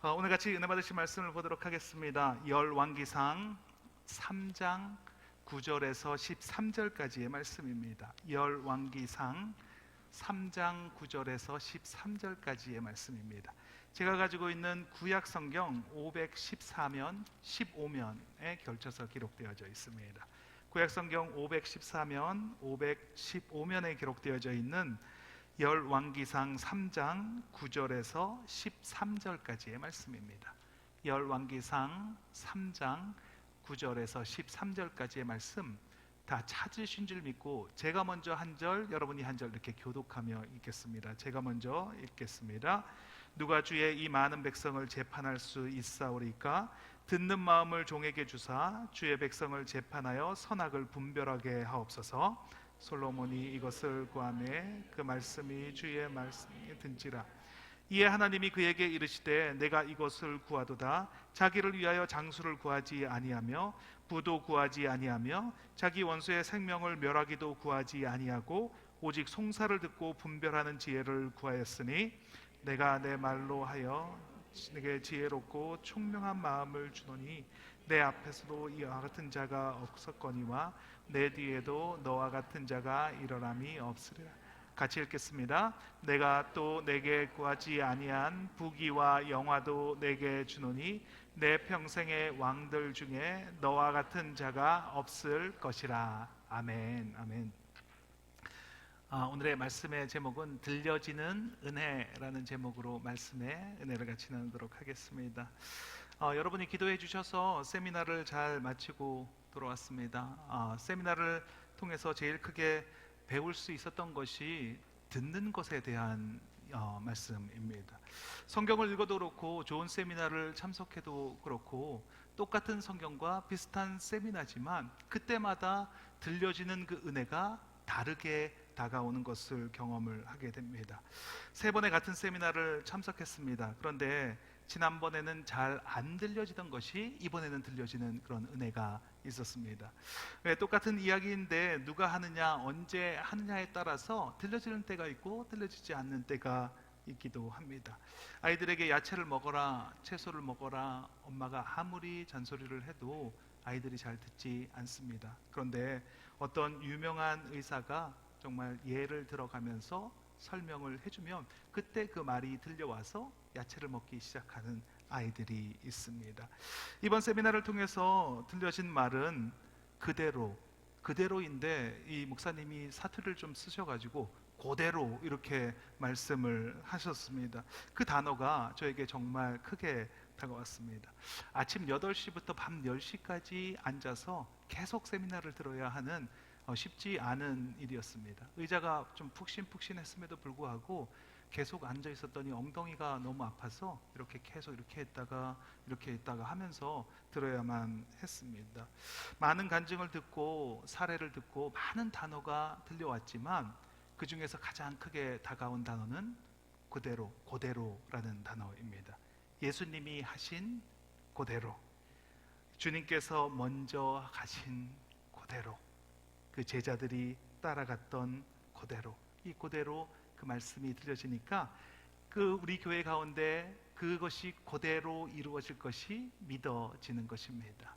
오늘 같이 은혜 받으실 말씀을 보도록 하겠습니다. 열왕기상 3장 9절에서 13절까지의 말씀입니다. 열왕기상 3장 9절에서 13절까지의 말씀입니다. 제가 가지고 있는 구약 성경 514면 15면에 걸쳐서 기록되어져 있습니다. 구약 성경 514면 515면에 기록되어져 있는 열왕기상 3장 9절에서 13절까지의 말씀입니다. 열왕기상 3장 9절에서 13절까지의 말씀 다 찾으신 줄 믿고 제가 먼저 한 절, 여러분이 한 절 이렇게 교독하며 읽겠습니다. 제가 먼저 읽겠습니다. 누가 주의 이 많은 백성을 재판할 수 있사오리까? 듣는 마음을 종에게 주사 주의 백성을 재판하여 선악을 분별하게 하옵소서. 솔로몬이 이것을 구하매 그 말씀이 주의 말씀이 든지라. 이에 하나님이 그에게 이르시되 내가 이것을 구하도다. 자기를 위하여 장수를 구하지 아니하며 부도 구하지 아니하며 자기 원수의 생명을 멸하기도 구하지 아니하고 오직 송사를 듣고 분별하는 지혜를 구하였으니 내가 내 말로 하여 내게 지혜롭고 총명한 마음을 주노니 내 앞에서도 이와 같은 자가 없었거니와 내 뒤에도 너와 같은 자가 일어남이 없으리라. 같이 읽겠습니다. 내가 또 내게 구하지 아니한 부귀와 영화도 내게 주노니 내 평생의 왕들 중에 너와 같은 자가 없을 것이라. 아멘. 아멘. 오늘의 말씀의 제목은 들려지는 은혜라는 제목으로 말씀의 은혜를 같이 나누도록 하겠습니다. 여러분이 기도해 주셔서 세미나를 잘 마치고 돌아왔습니다. 세미나를 통해서 제일 크게 배울 수 있었던 것이 듣는 것에 대한 말씀입니다. 성경을 읽어도 그렇고 좋은 세미나를 참석해도 그렇고 똑같은 성경과 비슷한 세미나지만 그때마다 들려지는 그 은혜가 다르게 다가오는 것을 경험을 하게 됩니다. 3번의 같은 세미나를 참석했습니다. 그런데 지난번에는 잘 안 들려지던 것이 이번에는 들려지는 그런 은혜가 있었습니다. 똑같은 이야기인데 누가 하느냐, 언제 하느냐에 따라서 들려지는 때가 있고 들려지지 않는 때가 있기도 합니다. 아이들에게 야채를 먹어라, 채소를 먹어라, 엄마가 아무리 잔소리를 해도 아이들이 잘 듣지 않습니다. 그런데 어떤 유명한 의사가 정말 예를 들어가면서 설명을 해주면 그때 그 말이 들려와서 야채를 먹기 시작하는 아이들이 있습니다. 이번 세미나를 통해서 들려진 말은 그대로인데 이 목사님이 사투리를 좀 쓰셔가지고 그대로 이렇게 말씀을 하셨습니다. 그 단어가 저에게 정말 크게 다가왔습니다. 아침 8시부터 밤 10시까지 앉아서 계속 세미나를 들어야 하는 쉽지 않은 일이었습니다. 의자가 좀 푹신푹신했음에도 불구하고 계속 앉아 있었더니 엉덩이가 너무 아파서 이렇게 계속 이렇게 했다가 하면서 들어야만 했습니다. 많은 간증을 듣고 사례를 듣고 많은 단어가 들려왔지만 그 중에서 가장 크게 다가온 단어는 그대로라는 단어입니다. 예수님이 하신 그대로, 주님께서 먼저 가신 그대로, 그 제자들이 따라갔던 그대로, 이 그대로 그 말씀이 들려지니까 우리 교회 가운데 그것이 그대로 이루어질 것이 믿어지는 것입니다.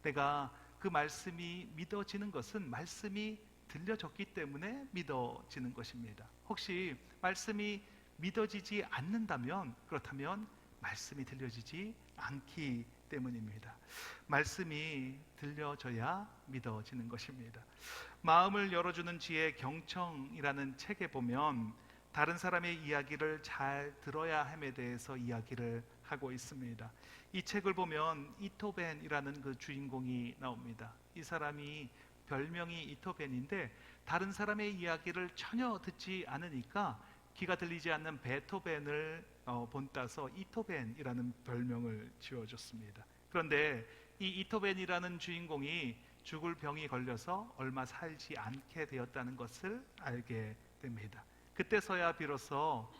내가 그 말씀이 믿어지는 것은 말씀이 들려졌기 때문에 믿어지는 것입니다. 혹시 말씀이 믿어지지 않는다면 그렇다면 말씀이 들려지지 않기 때문입니다. 말씀이 들려져야 믿어지는 것입니다. 마음을 열어주는 지혜 경청이라는 책에 보면 다른 사람의 이야기를 잘 들어야 함에 대해서 이야기를 하고 있습니다. 이 책을 보면 이토벤이라는 그 주인공이 나옵니다. 이 사람이 별명이 이토벤인데 다른 사람의 이야기를 전혀 듣지 않으니까 귀가 들리지 않는 베토벤을 본따서 이토벤이라는 별명을 지어줬습니다. 그런데 이 이토벤이라는 주인공이 죽을 병이 걸려서 얼마 살지 않게 되었다는 것을 알게 됩니다. 그때서야 비로소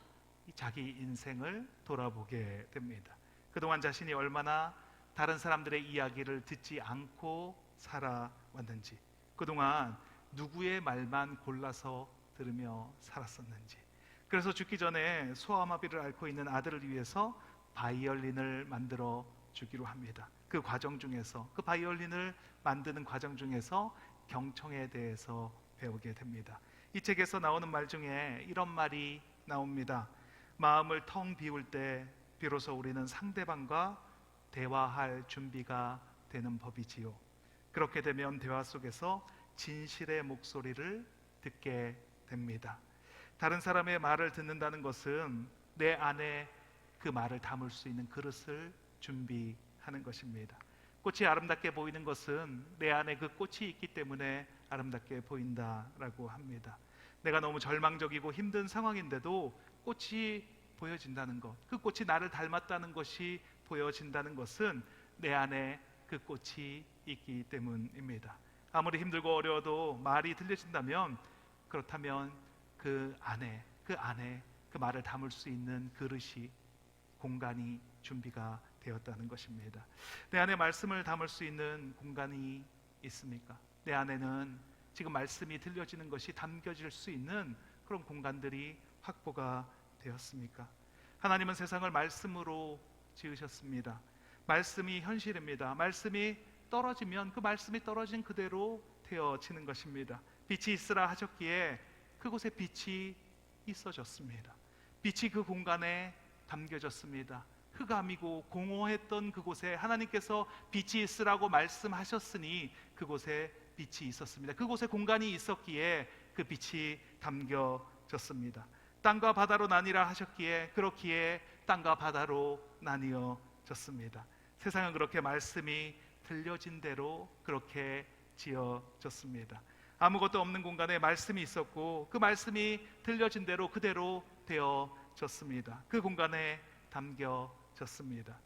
자기 인생을 돌아보게 됩니다. 그동안 자신이 얼마나 다른 사람들의 이야기를 듣지 않고 살아왔는지, 그동안 누구의 말만 골라서 들으며 살았었는지, 그래서 죽기 전에 소아마비를 앓고 있는 아들을 위해서 바이올린을 만들어 주기로 합니다. 그 과정 중에서, 그 바이올린을 만드는 과정 중에서 경청에 대해서 배우게 됩니다. 이 책에서 나오는 말 중에 이런 말이 나옵니다. 마음을 텅 비울 때 비로소 우리는 상대방과 대화할 준비가 되는 법이지요. 그렇게 되면 대화 속에서 진실의 목소리를 듣게 됩니다. 다른 사람의 말을 듣는다는 것은 내 안에 그 말을 담을 수 있는 그릇을 준비하는 것입니다. 꽃이 아름답게 보이는 것은 내 안에 그 꽃이 있기 때문에 아름답게 보인다라고 합니다. 내가 너무 절망적이고 힘든 상황인데도 꽃이 보여진다는 것, 그 꽃이 나를 닮았다는 것이 보여진다는 것은 내 안에 그 꽃이 있기 때문입니다. 아무리 힘들고 어려워도 말이 들려진다면, 그렇다면 그 안에 그 말을 담을 수 있는 그릇이, 공간이 준비가 되었다는 것입니다. 내 안에 말씀을 담을 수 있는 공간이 있습니까? 내 안에는 지금 말씀이 들려지는 것이 담겨질 수 있는 그런 공간들이 확보가 되었습니까? 하나님은 세상을 말씀으로 지으셨습니다. 말씀이 현실입니다. 말씀이 떨어지면 그 말씀이 떨어진 그대로 되어지는 것입니다. 빛이 있으라 하셨기에 그곳에 빛이 있어졌습니다. 빛이 그 공간에 담겨졌습니다. 흑암이고 공허했던 그곳에 하나님께서 빛이 있으라고 말씀하셨으니 그곳에 빛이 있었습니다. 그곳에 공간이 있었기에 그 빛이 담겨졌습니다. 땅과 바다로 나뉘라 하셨기에 그렇기에 땅과 바다로 나뉘어졌습니다. 세상은 그렇게 말씀이 들려진 대로 그렇게 지어졌습니다. 아무것도 없는 공간에 말씀이 있었고 그 말씀이 들려진 대로 그대로 되어졌습니다. 그 공간에 담겨졌습니다.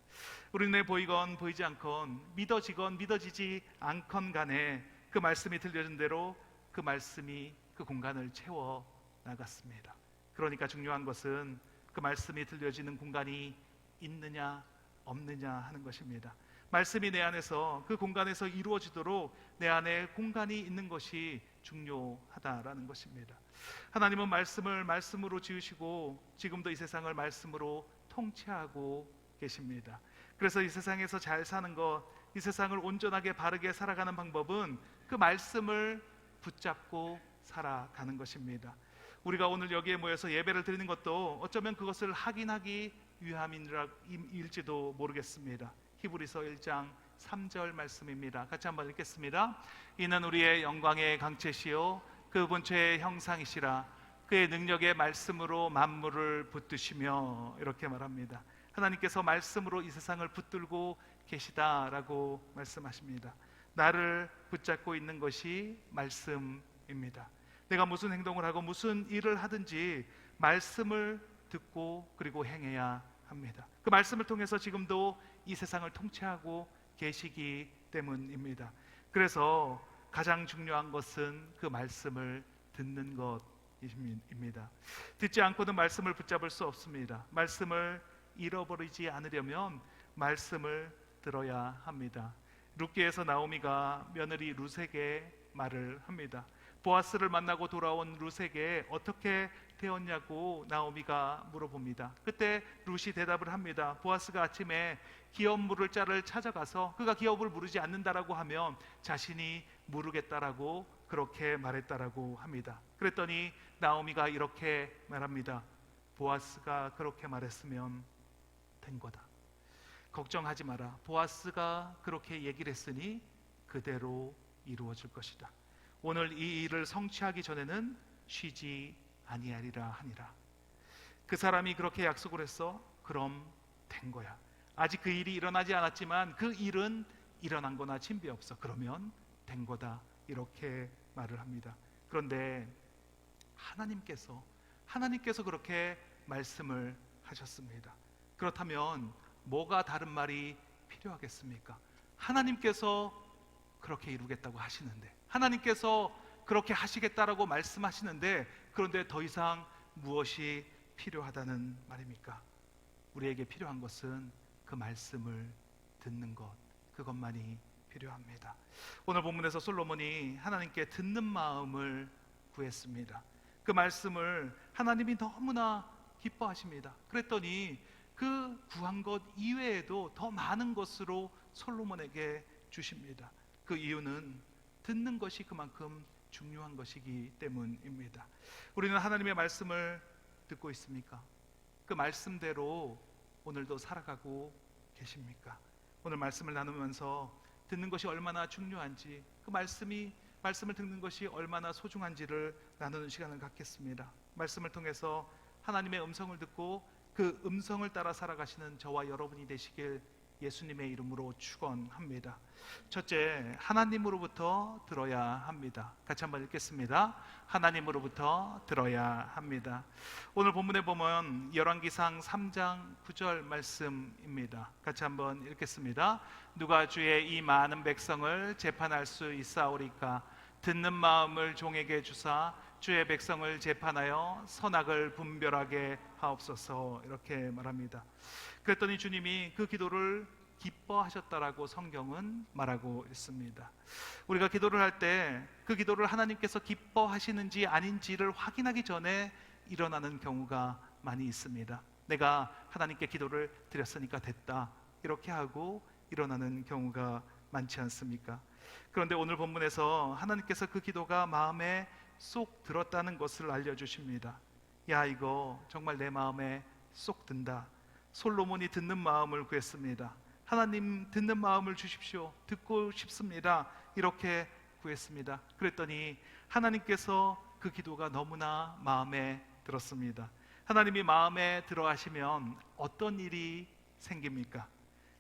우리는 보이건 보이지 않건, 믿어지건 믿어지지 않건 간에 그 말씀이 들려진 대로 그 말씀이 그 공간을 채워 나갔습니다. 그러니까 중요한 것은 그 말씀이 들려지는 공간이 있느냐 없느냐 하는 것입니다. 말씀이 내 안에서, 그 공간에서 이루어지도록 내 안에 공간이 있는 것이 중요하다라는 것입니다. 하나님은 말씀을 말씀으로 지으시고 지금도 이 세상을 말씀으로 통치하고 계십니다. 그래서 이 세상에서 잘 사는 것, 이 세상을 온전하게 바르게 살아가는 방법은 그 말씀을 붙잡고 살아가는 것입니다. 우리가 오늘 여기에 모여서 예배를 드리는 것도 어쩌면 그것을 확인하기 위함일지도 모르겠습니다. 히브리서 1장 3절 말씀입니다. 같이 한번 읽겠습니다. 이는 우리의 영광의 강체시요 그 본체의 형상이시라. 그의 능력의 말씀으로 만물을 붙드시며, 이렇게 말합니다. 하나님께서 말씀으로 이 세상을 붙들고 계시다라고 말씀하십니다. 나를 붙잡고 있는 것이 말씀입니다. 내가 무슨 행동을 하고 무슨 일을 하든지 말씀을 듣고 그리고 행해야 합니다. 그 말씀을 통해서 지금도 이 세상을 통치하고 계시기 때문입니다. 그래서 가장 중요한 것은 그 말씀을 듣는 것입니다. 듣지 않고는 말씀을 붙잡을 수 없습니다. 말씀을 잃어버리지 않으려면 말씀을 들어야 합니다. 룻기에서 나오미가 며느리 룻에게 말을 합니다. 보아스를 만나고 돌아온 룻에게 어떻게 되었냐고 나오미가 물어봅니다. 그때 룻이 대답을 합니다. 보아스가 아침에 기업물을 자를 찾아가서 그가 기업을 무르지 않는다라고 하면 자신이 무르겠다라고 그렇게 말했다라고 합니다. 그랬더니 나오미가 이렇게 말합니다. 보아스가 그렇게 말했으면 된 거다. 걱정하지 마라. 보아스가 그렇게 얘기를 했으니 그대로 이루어질 것이다. 오늘 이 일을 성취하기 전에는 쉬지 아니하리라 하니라. 그 사람이 그렇게 약속을 했어. 그럼 된 거야. 아직 그 일이 일어나지 않았지만 그 일은 일어난 거나 진비 없어. 그러면 된 거다. 이렇게 말을 합니다. 그런데 하나님께서 그렇게 말씀을 하셨습니다. 그렇다면 뭐가 다른 말이 필요하겠습니까? 하나님께서 그렇게 이루겠다고 하시는데, 하나님께서 그렇게 하시겠다라고 말씀하시는데, 그런데 더 이상 무엇이 필요하다는 말입니까? 우리에게 필요한 것은 그 말씀을 듣는 것, 그것만이 필요합니다. 오늘 본문에서 솔로몬이 하나님께 듣는 마음을 구했습니다. 그 말씀을 하나님이 너무나 기뻐하십니다. 그랬더니 그 구한 것 이외에도 더 많은 것으로 솔로몬에게 주십니다. 그 이유는 듣는 것이 그만큼 중요한 것이기 때문입니다. 우리는 하나님의 말씀을 듣고 있습니까? 그 말씀대로 오늘도 살아가고 계십니까? 오늘 말씀을 나누면서 듣는 것이 얼마나 중요한지, 그 말씀을 듣는 것이 얼마나 소중한지를 나누는 시간을 갖겠습니다. 말씀을 통해서 하나님의 음성을 듣고 그 음성을 따라 살아가시는 저와 여러분이 되시길 예수님의 이름으로 축원합니다. 첫째, 하나님으로부터 들어야 합니다. 같이 한번 읽겠습니다. 하나님으로부터 들어야 합니다. 오늘 본문에 보면 열왕기상 3장 9절 말씀입니다. 같이 한번 읽겠습니다. 누가 주의 이 많은 백성을 재판할 수 있사오리까? 듣는 마음을 종에게 주사 주의 백성을 재판하여 선악을 분별하게 하옵소서. 이렇게 말합니다. 그랬더니 주님이 그 기도를 기뻐하셨다라고 성경은 말하고 있습니다. 우리가 기도를 할 때 그 기도를 하나님께서 기뻐하시는지 아닌지를 확인하기 전에 일어나는 경우가 많이 있습니다. 내가 하나님께 기도를 드렸으니까 됐다, 이렇게 하고 일어나는 경우가 많지 않습니까? 그런데 오늘 본문에서 하나님께서 그 기도가 마음에 쏙 들었다는 것을 알려주십니다. 야, 이거 정말 내 마음에 쏙 든다. 솔로몬이 듣는 마음을 구했습니다. 하나님, 듣는 마음을 주십시오. 듣고 싶습니다. 이렇게 구했습니다. 그랬더니 하나님께서 그 기도가 너무나 마음에 들었습니다. 하나님이 마음에 들어 하시면 어떤 일이 생깁니까?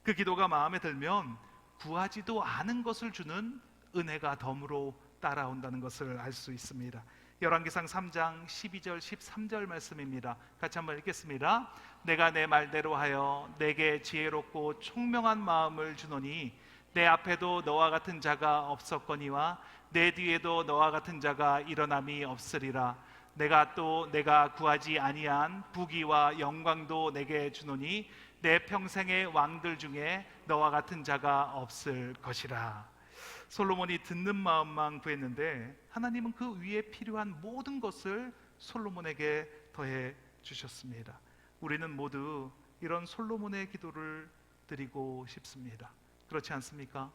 그 기도가 마음에 들면 구하지도 않은 것을 주는 은혜가 덤으로 따라온다는 것을 알 수 있습니다. 열왕기상 3장 12절 13절 말씀입니다. 같이 한번 읽겠습니다. 내가 내 말대로 하여 내게 지혜롭고 총명한 마음을 주노니 내 앞에도 너와 같은 자가 없었거니와 내 뒤에도 너와 같은 자가 일어남이 없으리라. 내가 구하지 아니한 부귀와 영광도 내게 주노니 내 평생의 왕들 중에 너와 같은 자가 없을 것이라. 솔로몬이 듣는 마음만 구했는데 하나님은 그 위에 필요한 모든 것을 솔로몬에게 더해 주셨습니다. 우리는 모두 이런 솔로몬의 기도를 드리고 싶습니다. 그렇지 않습니까?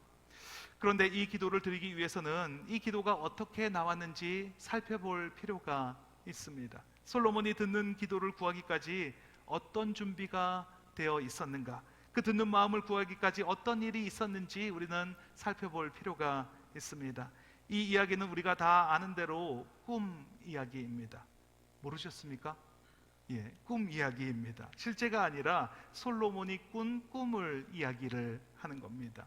그런데 이 기도를 드리기 위해서는 이 기도가 어떻게 나왔는지 살펴볼 필요가 있습니다. 솔로몬이 듣는 기도를 구하기까지 어떤 준비가 되어 있었는가? 그 듣는 마음을 구하기까지 어떤 일이 있었는지 우리는 살펴볼 필요가 있습니다. 이 이야기는 우리가 다 아는 대로 꿈 이야기입니다. 모르셨습니까? 예, 꿈 이야기입니다. 실제가 아니라 솔로몬이 꾼 꿈을 이야기를 하는 겁니다.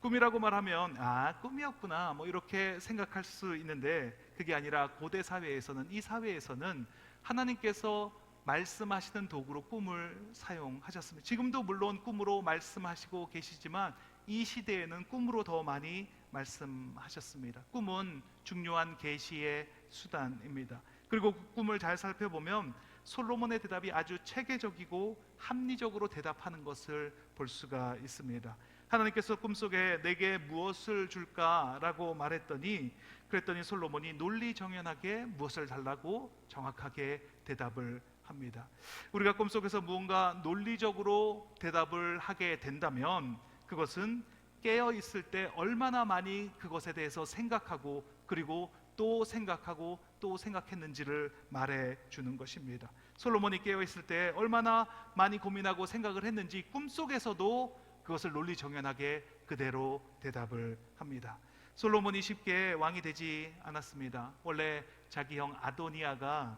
꿈이라고 말하면 꿈이었구나 이렇게 생각할 수 있는데, 그게 아니라 고대 사회에서는, 이 사회에서는 하나님께서 말씀하시는 도구로 꿈을 사용하셨습니다. 지금도 물론 꿈으로 말씀하시고 계시지만 이 시대에는 꿈으로 더 많이 말씀하셨습니다. 꿈은 중요한 계시의 수단입니다. 그리고 그 꿈을 잘 살펴보면 솔로몬의 대답이 아주 체계적이고 합리적으로 대답하는 것을 볼 수가 있습니다. 하나님께서 꿈속에 내게 무엇을 줄까라고 그랬더니 솔로몬이 논리정연하게 무엇을 달라고 정확하게 대답을 합니다. 우리가 꿈속에서 무언가 논리적으로 대답을 하게 된다면 그것은 깨어 있을 때 얼마나 많이 그것에 대해서 생각하고 그리고 또 생각하고 또 생각했는지를 말해 주는 것입니다. 솔로몬이 깨어 있을 때 얼마나 많이 고민하고 생각을 했는지 꿈속에서도 그것을 논리정연하게 그대로 대답을 합니다. 솔로몬이 쉽게 왕이 되지 않았습니다. 원래 자기 형 아도니아가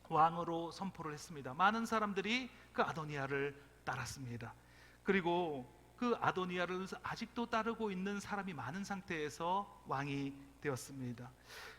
왕으로 선포를 했습니다. 많은 사람들이 그 아도니아를 따랐습니다. 그리고 그 아도니아를 아직도 따르고 있는 사람이 많은 상태에서 왕이 되었습니다.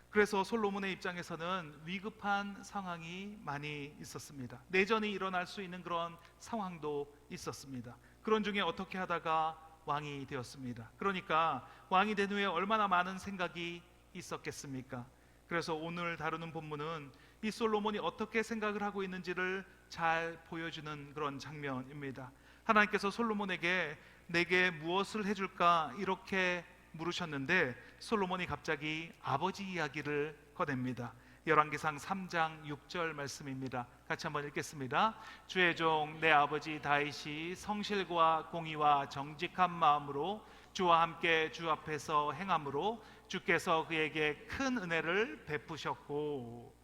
그래서 솔로몬의 입장에서는 위급한 상황이 많이 있었습니다. 내전이 일어날 수 있는 그런 상황도 있었습니다. 그런 중에 어떻게 하다가 왕이 되었습니다. 그러니까 왕이 된 후에 얼마나 많은 생각이 있었겠습니까? 그래서 오늘 다루는 본문은 이 솔로몬이 어떻게 생각을 하고 있는지를 잘 보여주는 그런 장면입니다. 하나님께서 솔로몬에게 내게 무엇을 해줄까 이렇게 물으셨는데 솔로몬이 갑자기 아버지 이야기를 꺼냅니다. 열왕기상 3장 6절 말씀입니다. 같이 한번 읽겠습니다. 주의 종 내 아버지 다윗이 성실과 공의와 정직한 마음으로 주와 함께 주 앞에서 행함으로 주께서 그에게 큰 은혜를 베푸셨고.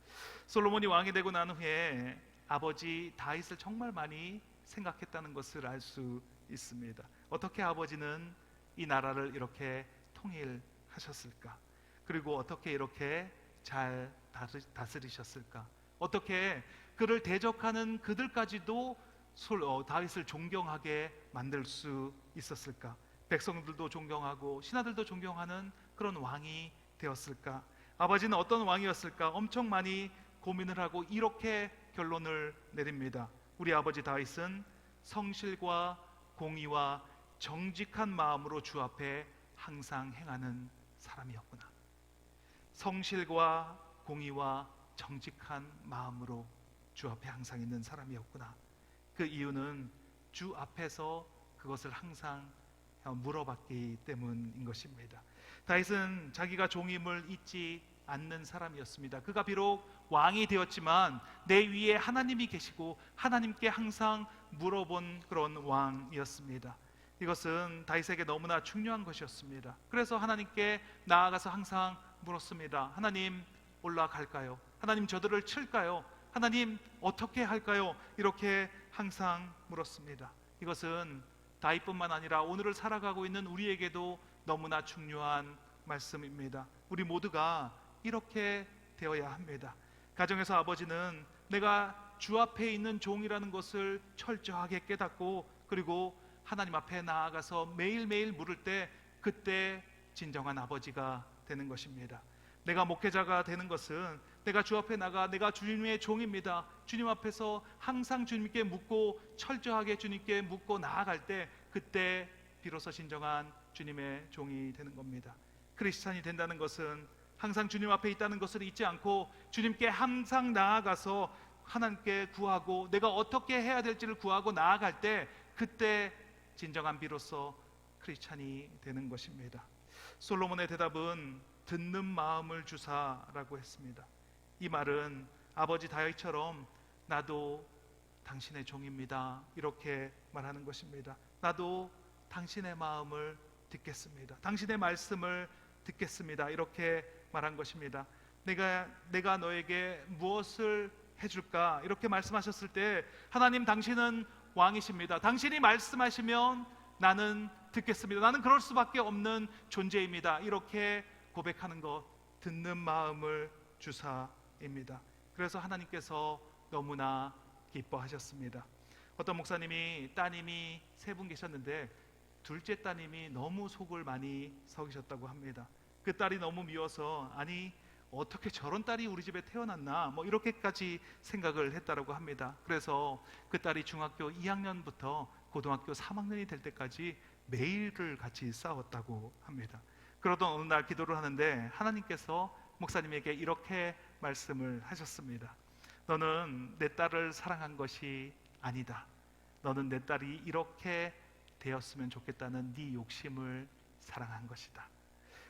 솔로몬이 왕이 되고 난 후에 아버지 다윗을 정말 많이 생각했다는 것을 알 수 있습니다. 어떻게 아버지는 이 나라를 이렇게 통일하셨을까? 그리고 어떻게 이렇게 잘 다스리셨을까? 어떻게 그를 대적하는 그들까지도 다윗을 존경하게 만들 수 있었을까? 백성들도 존경하고 신하들도 존경하는 그런 왕이 되었을까? 아버지는 어떤 왕이었을까? 엄청 많이 고민을 하고 이렇게 결론을 내립니다. 우리 아버지 다윗은 성실과 공의와 정직한 마음으로 주 앞에 항상 행하는 사람이었구나. 성실과 공의와 정직한 마음으로 주 앞에 항상 있는 사람이었구나. 그 이유는 주 앞에서 그것을 항상 물어봤기 때문인 것입니다. 다윗은 자기가 종임을 잊지 않는 사람이었습니다. 그가 비록 왕이 되었지만 내 위에 하나님이 계시고 하나님께 항상 물어본 그런 왕이었습니다. 이것은 다윗에게 너무나 중요한 것이었습니다. 그래서 하나님께 나아가서 항상 물었습니다. 하나님 올라갈까요? 하나님 저들을 칠까요? 하나님 어떻게 할까요? 이렇게 항상 물었습니다. 이것은 다윗뿐만 아니라 오늘을 살아가고 있는 우리에게도 너무나 중요한 말씀입니다. 우리 모두가 이렇게 되어야 합니다. 가정에서 아버지는 내가 주 앞에 있는 종이라는 것을 철저하게 깨닫고 그리고 하나님 앞에 나아가서 매일매일 물을 때 그때 진정한 아버지가 되는 것입니다. 내가 목회자가 되는 것은 내가 주 앞에 나가 내가 주님의 종입니다. 주님 앞에서 항상 주님께 묻고 철저하게 주님께 묻고 나아갈 때 그때 비로소 진정한 주님의 종이 되는 겁니다. 크리스찬이 된다는 것은 항상 주님 앞에 있다는 것을 잊지 않고 주님께 항상 나아가서 하나님께 구하고 내가 어떻게 해야 될지를 구하고 나아갈 때 그때 진정한 비로소 크리스찬이 되는 것입니다. 솔로몬의 대답은 듣는 마음을 주사라고 했습니다. 이 말은 아버지 다윗처럼 나도 당신의 종입니다 이렇게 말하는 것입니다. 나도 당신의 마음을 듣겠습니다. 당신의 말씀을 듣겠습니다 이렇게 말한 것입니다. 내가 너에게 무엇을 해줄까 이렇게 말씀하셨을 때 하나님 당신은 왕이십니다. 당신이 말씀하시면 나는 듣겠습니다. 나는 그럴 수밖에 없는 존재입니다. 이렇게 고백하는 것, 듣는 마음을 주사입니다. 그래서 하나님께서 너무나 기뻐하셨습니다. 어떤 목사님이 따님이 3분 계셨는데 둘째 따님이 너무 속을 많이 썩이셨다고 합니다. 그 딸이 너무 미워서 아니 어떻게 저런 딸이 우리 집에 태어났나 뭐 이렇게까지 생각을 했다고 합니다. 그래서 그 딸이 중학교 2학년부터 고등학교 3학년이 될 때까지 매일을 같이 싸웠다고 합니다. 그러던 어느 날 기도를 하는데 하나님께서 목사님에게 이렇게 말씀을 하셨습니다. 너는 내 딸을 사랑한 것이 아니다. 너는 내 딸이 이렇게 되었으면 좋겠다는 네 욕심을 사랑한 것이다.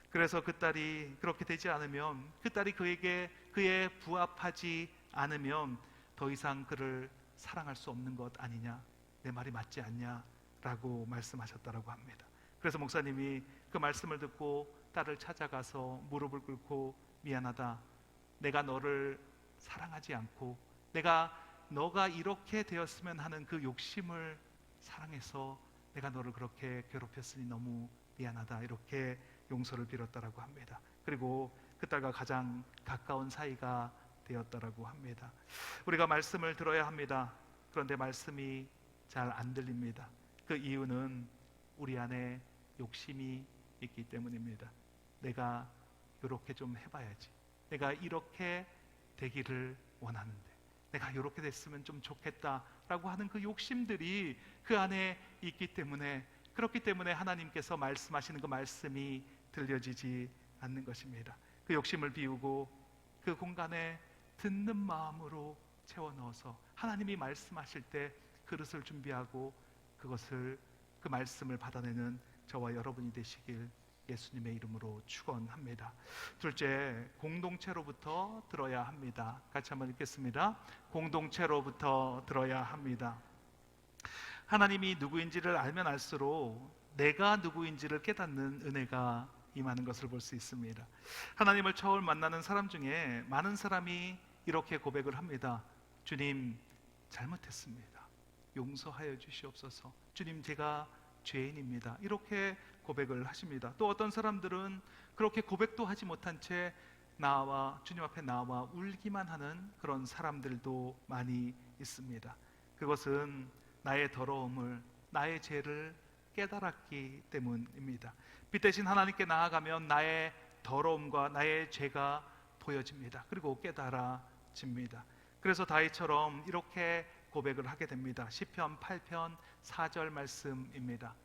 그래서 그 딸이 그렇게 되지 않으면 그 딸이 그에 부합하지 않으면 더 이상 그를 사랑할 수 없는 것 아니냐, 내 말이 맞지 않냐 라고 말씀하셨다고 합니다. 그래서 목사님이 그 말씀을 듣고 딸을 찾아가서 무릎을 꿇고 미안하다, 내가 너를 사랑하지 않고 너가 이렇게 되었으면 하는 그 욕심을 사랑해서 내가 너를 그렇게 괴롭혔으니 너무 미안하다 이렇게 용서를 빌었다라고 합니다. 그리고 그 딸과 가장 가까운 사이가 되었다라고 합니다. 우리가 말씀을 들어야 합니다. 그런데 말씀이 잘 안 들립니다. 그 이유는 우리 안에 욕심이 있기 때문입니다. 내가 이렇게 좀 해봐야지, 내가 이렇게 되기를 원하는데, 내가 이렇게 됐으면 좀 좋겠다라고 하는 그 욕심들이 그 안에 있기 때문에, 그렇기 때문에 하나님께서 말씀하시는 그 말씀이 들려지지 않는 것입니다. 그 욕심을 비우고 그 공간에 듣는 마음으로 채워 넣어서 하나님이 말씀하실 때 그릇을 준비하고 그 말씀을 받아내는 저와 여러분이 되시길 예수님의 이름으로 축원합니다. 둘째, 공동체로부터 들어야 합니다. 같이 한번 읽겠습니다. 공동체로부터 들어야 합니다. 하나님이 누구인지를 알면 알수록 내가 누구인지를 깨닫는 은혜가 임하는 것을 볼 수 있습니다. 하나님을 처음 만나는 사람 중에 많은 사람이 이렇게 고백을 합니다. 주님, 잘못했습니다. 용서하여 주시옵소서. 주님, 제가 죄인입니다. 이렇게 고백을 하십니다. 또 어떤 사람들은 그렇게 고백도 하지 못한 채 주님 앞에 나와 울기만 하는 그런 사람들도 많이 있습니다. 그것은 나의 더러움을, 나의 죄를 깨달았기 때문입니다. 빛 대신 하나님께 나아가면 나의 더러움과 나의 죄가 보여집니다. 그리고 깨달아집니다. 그래서 다윗처럼 이렇게 고백을 하게 됩니다. 시편 8편 4절 말씀입니다.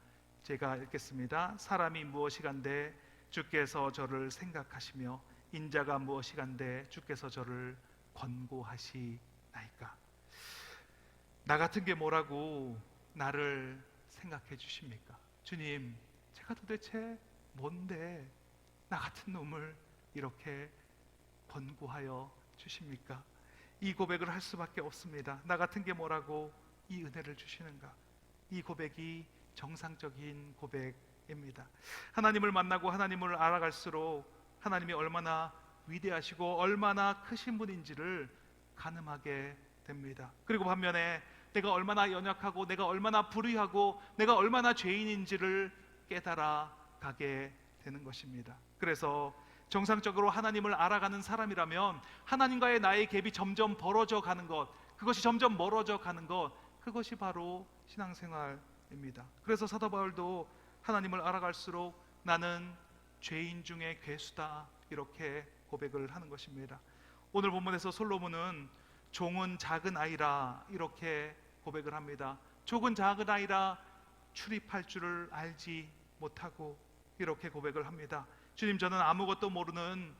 제가 읽겠습니다. 사람이 무엇이간데 주께서 저를 생각하시며 인자가 무엇이간데 주께서 저를 권고하시나이까. 나 같은 게 뭐라고 나를 생각해 주십니까? 주님, 제가 도대체 뭔데 나 같은 놈을 이렇게 권고하여 주십니까? 이 고백을 할 수밖에 없습니다. 나 같은 게 뭐라고 이 은혜를 주시는가? 이 고백이 정상적인 고백입니다. 하나님을 만나고 하나님을 알아갈수록 하나님이 얼마나 위대하시고 얼마나 크신 분인지를 가늠하게 됩니다. 그리고 반면에 내가 얼마나 연약하고 내가 얼마나 불의하고 내가 얼마나 죄인인지를 깨달아 가게 되는 것입니다. 그래서 정상적으로 하나님을 알아가는 사람이라면 하나님과의 나의 갭이 점점 벌어져 가는 것, 그것이 점점 멀어져 가는 것, 그것이 바로 신앙생활입니다. 그래서 사도 바울도 하나님을 알아갈수록 나는 죄인 중에 괴수다, 이렇게 고백을 하는 것입니다. 오늘 본문에서 솔로몬은 종은 작은 아이라 이렇게 고백을 합니다. 종은 작은 아이라 출입할 줄을 알지 못하고 이렇게 고백을 합니다. 주님, 저는 아무것도 모르는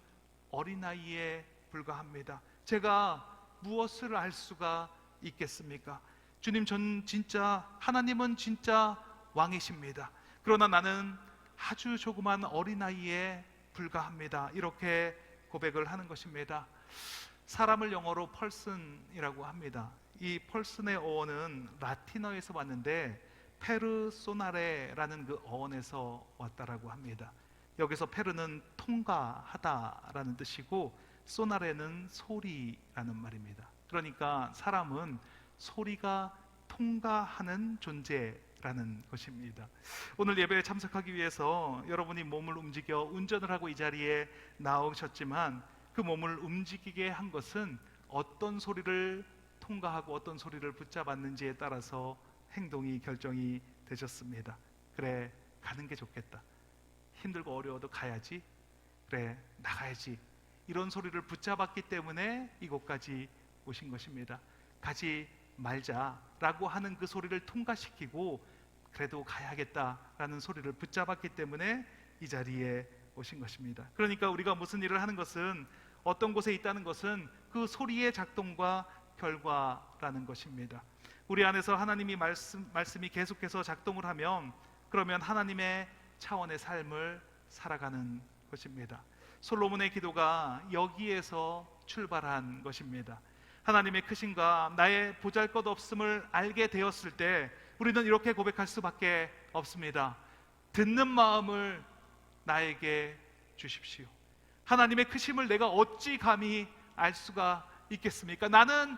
어린아이에 불과합니다. 제가 무엇을 알 수가 있겠습니까? 주님, 하나님은 진짜 왕이십니다. 그러나 나는 아주 조그만 어린아이에 불과합니다. 이렇게 고백을 하는 것입니다. 사람을 영어로 펄슨이라고 합니다. 이 펄슨의 어원은 라틴어에서 왔는데 페르소나레라는 그 어원에서 왔다라고 합니다. 여기서 페르는 통과하다라는 뜻이고 소나레는 소리라는 말입니다. 그러니까 사람은 소리가 통과하는 존재라는 것입니다. 오늘 예배에 참석하기 위해서 여러분이 몸을 움직여 운전을 하고 이 자리에 나오셨지만 그 몸을 움직이게 한 것은 어떤 소리를 통과하고 어떤 소리를 붙잡았는지에 따라서 행동이 결정이 되셨습니다. 그래, 가는 게 좋겠다. 힘들고 어려워도 가야지. 그래, 나가야지. 이런 소리를 붙잡았기 때문에 이곳까지 오신 것입니다. 가지 말자라고 하는 그 소리를 통과시키고 그래도 가야겠다라는 소리를 붙잡았기 때문에 이 자리에 오신 것입니다. 그러니까 우리가 무슨 일을 하는 것은, 어떤 곳에 있다는 것은 그 소리의 작동과 결과라는 것입니다. 우리 안에서 하나님이 말씀이 계속해서 작동을 하면 그러면 하나님의 차원의 삶을 살아가는 것입니다. 솔로몬의 기도가 여기에서 출발한 것입니다. 하나님의 크심과 나의 보잘것없음을 알게 되었을 때 우리는 이렇게 고백할 수밖에 없습니다. 듣는 마음을 나에게 주십시오. 하나님의 크심을 내가 어찌 감히 알 수가 있겠습니까? 나는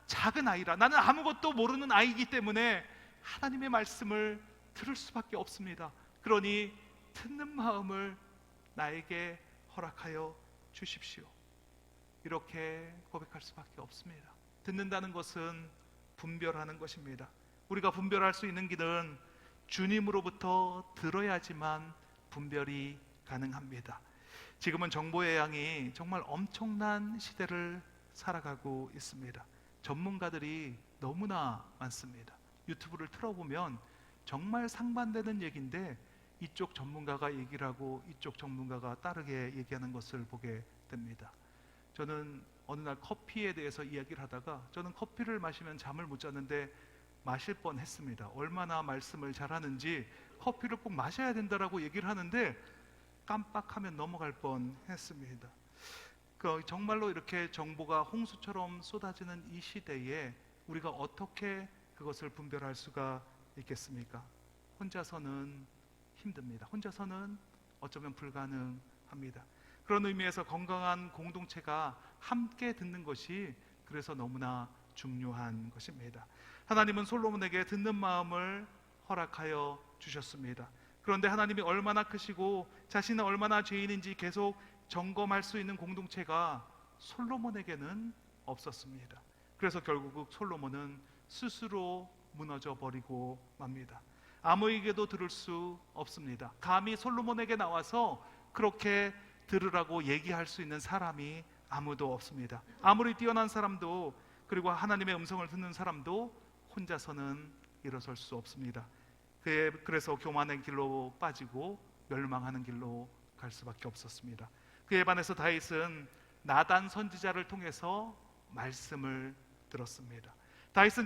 작은 아이라, 나는 아무것도 모르는 아이이기 때문에 하나님의 말씀을 들을 수밖에 없습니다. 그러니 듣는 마음을 나에게 허락하여 주십시오. 이렇게 고백할 수밖에 없습니다. 듣는다는 것은 분별하는 것입니다. 우리가 분별할 수 있는 길은 주님으로부터 들어야지만 분별이 가능합니다. 지금은 정보의 양이 정말 엄청난 시대를 살아가고 있습니다. 전문가들이 너무나 많습니다. 유튜브를 틀어보면 정말 상반되는 얘기인데 이쪽 전문가가 얘기를 하고 이쪽 전문가가 다르게 얘기하는 것을 보게 됩니다. 저는 어느 날 커피에 대해서 이야기를 하다가 저는 커피를 마시면 잠을 못 자는데 마실 뻔했습니다. 얼마나 말씀을 잘하는지 커피를 꼭 마셔야 된다라고 얘기를 하는데 깜빡하면 넘어갈 뻔했습니다. 정말로 이렇게 정보가 홍수처럼 쏟아지는 이 시대에 우리가 어떻게 그것을 분별할 수가 있겠습니까? 혼자서는 힘듭니다. 혼자서는 어쩌면 불가능합니다. 그런 의미에서 건강한 공동체가 함께 듣는 것이 그래서 너무나 중요한 것입니다. 하나님은 솔로몬에게 듣는 마음을 허락하여 주셨습니다. 그런데 하나님이 얼마나 크시고 자신은 얼마나 죄인인지 계속 점검할 수 있는 공동체가 솔로몬에게는 없었습니다. 그래서 결국 솔로몬은 스스로 무너져 버리고 맙니다. 아무에게도 들을 수 없습니다. 감히 솔로몬에게 나와서 그렇게 들으라고 얘기할 수 있는 사람이 아무도 없습니다. 아무리 뛰어난 사람도, 그리고 하나님의 음성을 듣는 사람도 혼자서는 일어설 수 없습니다. 그래서 교만의 길로 빠지고 멸망하는 길로 갈 수밖에 없었습니다. 그에 반해서 다윗은 나단 선지자를 통해서 말씀을 들었습니다. 다윗은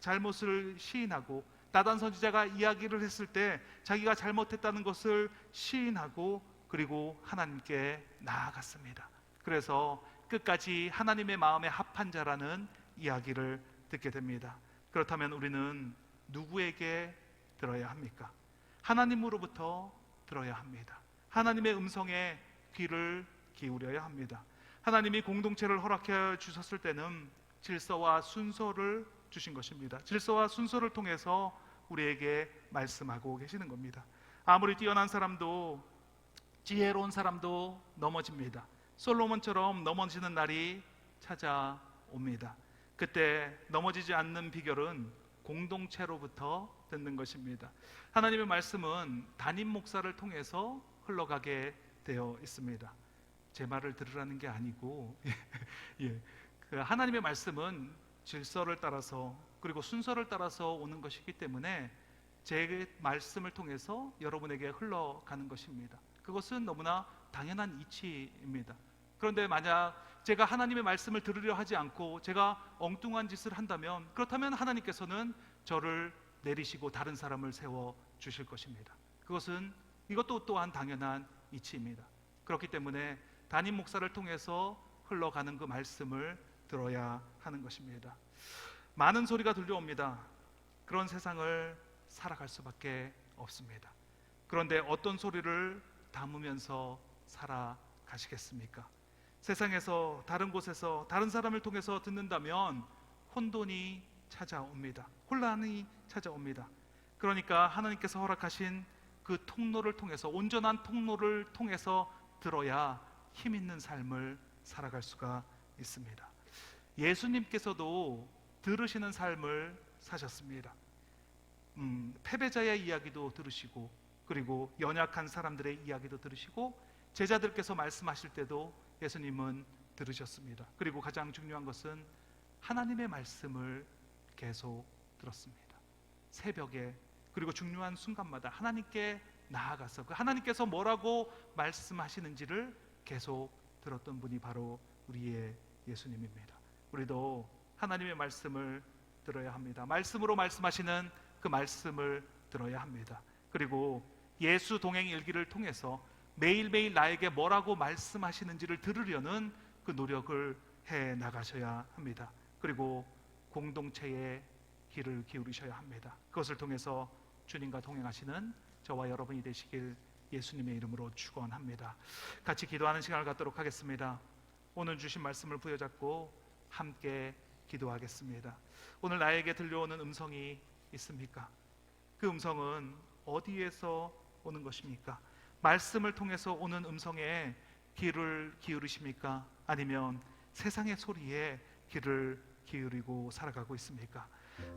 잘못을 시인하고, 나단 선지자가 이야기를 했을 때 자기가 잘못했다는 것을 시인하고, 그리고 하나님께 나아갔습니다. 그래서 끝까지 하나님의 마음에 합한 자라는 이야기를 듣게 됩니다. 그렇다면 우리는 누구에게 들어야 합니까? 하나님으로부터 들어야 합니다. 하나님의 음성에 귀를 기울여야 합니다. 하나님이 공동체를 허락해 주셨을 때는 질서와 순서를 주신 것입니다. 질서와 순서를 통해서 우리에게 말씀하고 계시는 겁니다. 아무리 뛰어난 사람도, 지혜로운 사람도 넘어집니다. 솔로몬처럼 넘어지는 날이 찾아옵니다. 그때 넘어지지 않는 비결은 공동체로부터 듣는 것입니다. 하나님의 말씀은 담임 목사를 통해서 흘러가게 되어 있습니다. 제 말을 들으라는 게 아니고 하나님의 말씀은 질서를 따라서, 그리고 순서를 따라서 오는 것이기 때문에 제 말씀을 통해서 여러분에게 흘러가는 것입니다. 그것은 너무나 당연한 이치입니다. 그런데 만약 제가 하나님의 말씀을 들으려 하지 않고 제가 엉뚱한 짓을 한다면, 그렇다면 하나님께서는 저를 내리시고 다른 사람을 세워 주실 것입니다. 이것도 또한 당연한 이치입니다. 그렇기 때문에 담임 목사를 통해서 흘러가는 그 말씀을 들어야 하는 것입니다. 많은 소리가 들려옵니다. 그런 세상을 살아갈 수밖에 없습니다. 그런데 어떤 소리를 담으면서 살아가시겠습니까? 세상에서, 다른 곳에서, 다른 사람을 통해서 듣는다면 혼돈이 찾아옵니다. 혼란이 찾아옵니다. 그러니까 하나님께서 허락하신 그 통로를 통해서, 온전한 통로를 통해서 들어야 힘 있는 삶을 살아갈 수가 있습니다. 예수님께서도 들으시는 삶을 사셨습니다. 패배자의 이야기도 들으시고, 그리고 연약한 사람들의 이야기도 들으시고, 제자들께서 말씀하실 때도 예수님은 들으셨습니다. 그리고 가장 중요한 것은 하나님의 말씀을 계속 들었습니다. 새벽에, 그리고 중요한 순간마다 하나님께 나아가서 그 하나님께서 뭐라고 말씀하시는지를 계속 들었던 분이 바로 우리의 예수님입니다. 우리도 하나님의 말씀을 들어야 합니다. 말씀으로 말씀하시는 그 말씀을 들어야 합니다. 그리고 예수 동행 일기를 통해서 매일매일 나에게 뭐라고 말씀하시는지를 들으려는 그 노력을 해 나가셔야 합니다. 그리고 공동체에 귀를 기울이셔야 합니다. 그것을 통해서 주님과 동행하시는 저와 여러분이 되시길 예수님의 이름으로 축원합니다. 같이 기도하는 시간을 갖도록 하겠습니다. 오늘 주신 말씀을 부여잡고 함께 기도하겠습니다. 오늘 나에게 들려오는 음성이 있습니까? 그 음성은 어디에서 오는 것입니까? 말씀을 통해서 오는 음성에 귀를 기울이십니까? 아니면 세상의 소리에 귀를 기울이고 살아가고 있습니까?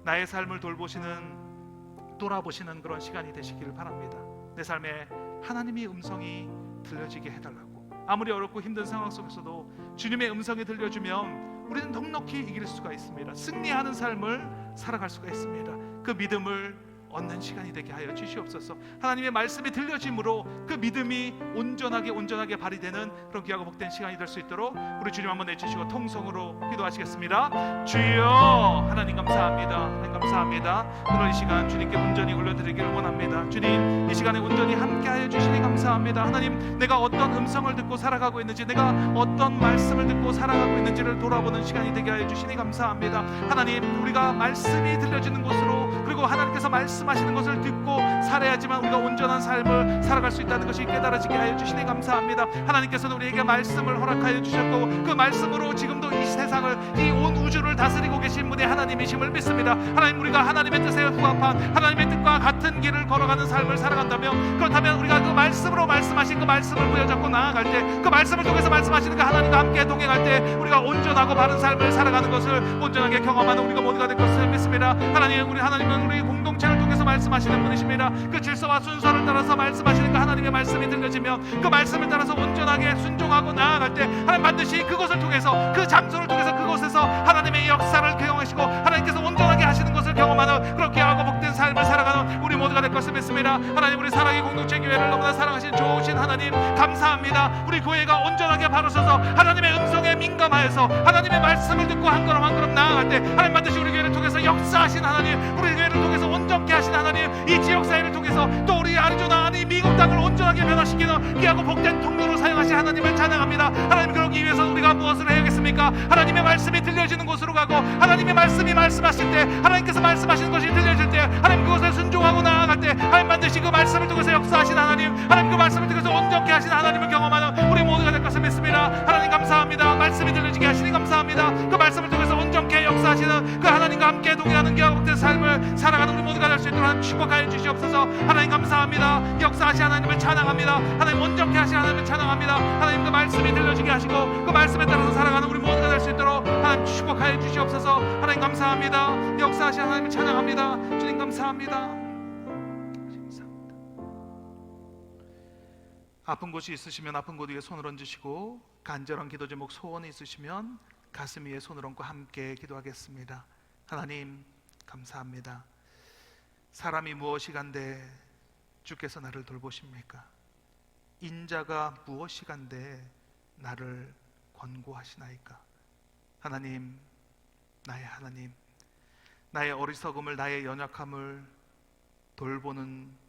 나의 삶을 돌아보시는 그런 시간이 되시길 바랍니다. 내 삶에 하나님의 음성이 들려지게 해달라고. 아무리 어렵고 힘든 상황 속에서도 주님의 음성이 들려주면 우리는 넉넉히 이길 수가 있습니다. 승리하는 삶을 살아갈 수가 있습니다. 그 믿음을 얻는 시간이 되게 하여 주시옵소서. 하나님의 말씀이 들려짐으로 그 믿음이 온전하게 발휘되는 그런 귀하고 복된 시간이 될 수 있도록 우리 주님 한번 내주시고 통성으로 기도하시겠습니다. 주여, 하나님 감사합니다. 하나님 감사합니다. 오늘 이 시간 주님께 온전히 올려드리기를 원합니다. 주님, 이 시간에 온전히 함께하여 주시니 감사합니다. 하나님, 내가 어떤 음성을 듣고 살아가고 있는지, 내가 어떤 말씀을 듣고 살아가고 있는지를 돌아보는 시간이 되게 하여 주시니 감사합니다. 하나님, 우리가 말씀이 들려지는 곳으로, 그리고 하나님께서 말씀하시는 것을 듣고 살아야지만 우리가 온전한 삶을 살아갈 수 있다는 것이 깨달아지게 하여 주시니 감사합니다. 하나님께서는 우리에게 말씀을 허락하여 주셨고 그 말씀으로 지금도 이 세상을, 이 온 우주를 다스리고 계신 분이 하나님이심을 믿습니다. 하나님, 우리가 하나님의 뜻에 부합한 하나님의 뜻과 같은 길을 걸어가는 삶을 살아간다면, 그렇다면 우리가 그 말씀으로 말씀하신 그 말씀을 부여잡고 나아갈 때, 그 말씀을 통해서 말씀하시는 그 하나님과 함께 동행할 때 우리가 온전하고 바른 삶을 살아가는 것을 온전하게 경험하는 우리가 모두가 될 것을 믿습니다. 하나님, 하나님은 우리 공동체를 통해서 말씀하시는 분이십니다. 그 질서와 순서를 따라서 말씀하시는 그 하나님의 말씀이 들려지면 그 말씀을 따라서 온전하게 순종하고 나아갈 때 하나님 반드시 그것을 통해서, 그 장소를 통해서 그곳에서 하나님의 역사를 경험하시고 하나님께서 온전하게 하시는 것을 경험하는 그렇게 하고 복된 삶을 살아가는 우리 모두가 될 것을 믿습니다. 하나님, 우리 사랑의 공동체 교회를 너무나 사랑하신 좋으신 하나님 감사합니다. 우리 교회가 온전하게 바로 서서 하나님의 음성에 민감하여서 하나님의 말씀을 듣고 한 걸음 한 걸음 나아갈 때 하나님 반드시 우리 교회를 통해서 역사하신 하나님, 우리 교회를 통해서 온전케 하신 하나님, 이 지역사회를 통해서 또 우리 아리조나, 아니 미국 땅을 온전하게 변화시키는 귀하고 복된 통로로 사용하신 하나님을 찬양합니다. 하나님, 그러기 위해서 우리가 무엇을 해야겠습니까? 하나님의 말씀이 들려지는 곳으로 가고, 하나님의 말씀이 말씀하실 때, 하나님께서 말씀하시는 것이 들려질 때 하나님 그것에 순종하고 나아갈 때 하나님 반드시 그 말씀을 통해서 역사하신 하나님, 하나님 그 말씀을 통해서 온전케 하신 하나님을 경험하는 우리 모두가 될 것을 믿습니다. 하나님 감사합니다. 말씀이 들려지게 하시니 감사합니다. 그 말씀을 통해서 온전케 역사하시는 그 하나님과 함께 동행하는 귀하고 복된 삶을 살아가는 우리 모두가 될 수 있도록 하나님 축복하여 주시옵소서. 하나님 감사합니다. 역사하신 하나님을 찬양합니다. 하나님 온전케 하신 하나님을 찬양합니다. 하나님 그 말씀이 들려지게 하시고 그 말씀에 따라서 살아가는 우리 모두가 될 수 있도록 하나님 축복하여 주시옵소서. 하나님 감사합니다. 역사하신 하나님을 찬양합니다. 주님 감사합니다. 아픈 곳이 있으시면 아픈 곳 위에 손을 얹으시고, 간절한 기도 제목 소원이 있으시면 가슴 위에 손을 얹고 함께 기도하겠습니다. 하나님 감사합니다. 사람이 무엇이간데 주께서 나를 돌보십니까? 인자가 무엇이간데 나를 권고하시나이까? 하나님, 나의 하나님, 나의 어리석음을, 나의 연약함을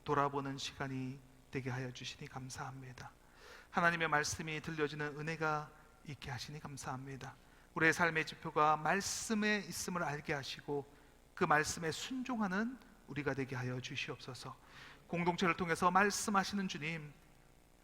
돌아보는 시간이 되게 하여 주시니 감사합니다. 하나님의 말씀이 들려지는 은혜가 있게 하시니 감사합니다. 우리의 삶의 지표가 말씀에 있음을 알게 하시고 그 말씀에 순종하는 우리가 되게 하여 주시옵소서. 공동체를 통해서 말씀하시는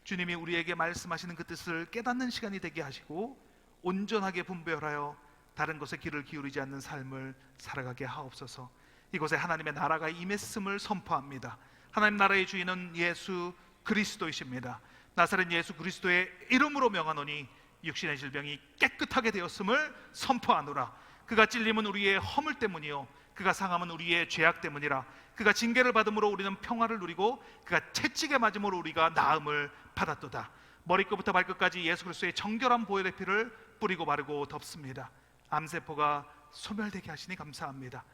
주님이 우리에게 말씀하시는 그 뜻을 깨닫는 시간이 되게 하시고 온전하게 분별하여 다른 것에 귀를 기울이지 않는 삶을 살아가게 하옵소서. 이곳에 하나님의 나라가 임했음을 선포합니다. 하나님 나라의 주인은 예수 그리스도이십니다. 나사렛 예수 그리스도의 이름으로 명하노니 육신의 질병이 깨끗하게 되었음을 선포하노라. 그가 찔림은 우리의 허물 때문이요 그가 상함은 우리의 죄악 때문이라. 그가 징계를 받음으로 우리는 평화를 누리고 그가 채찍에 맞음으로 우리가 나음을 받았도다. 머리끝부터 발끝까지 예수 그리스도의 정결한 보혈의 피를 뿌리고 바르고 덮습니다. 암세포가 소멸되게 하시니 감사합니다.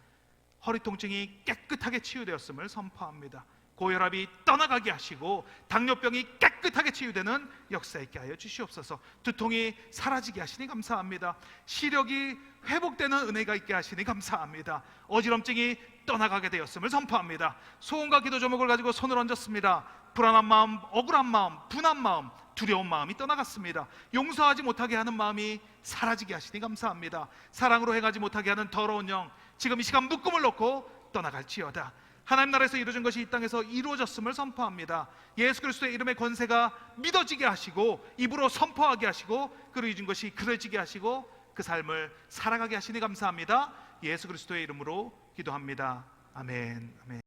허리 통증이 깨끗하게 치유되었음을 선포합니다. 고혈압이 떠나가게 하시고 당뇨병이 깨끗하게 치유되는 역사 있게 하여 주시옵소서. 두통이 사라지게 하시니 감사합니다. 시력이 회복되는 은혜가 있게 하시니 감사합니다. 어지럼증이 떠나가게 되었음을 선포합니다. 소원과 기도 제목을 가지고 손을 얹었습니다. 불안한 마음, 억울한 마음, 분한 마음, 두려운 마음이 떠나갔습니다. 용서하지 못하게 하는 마음이 사라지게 하시니 감사합니다. 사랑으로 행하지 못하게 하는 더러운 영, 지금 이 시간 묶음을 놓고 떠나갈지어다. 하나님 나라에서 이루어진 것이 이 땅에서 이루어졌음을 선포합니다. 예수 그리스도의 이름의 권세가 믿어지게 하시고 입으로 선포하게 하시고 그리진 것이 그려지게 하시고 그 삶을 살아가게 하시니 감사합니다. 예수 그리스도의 이름으로 기도합니다. 아멘. 아멘.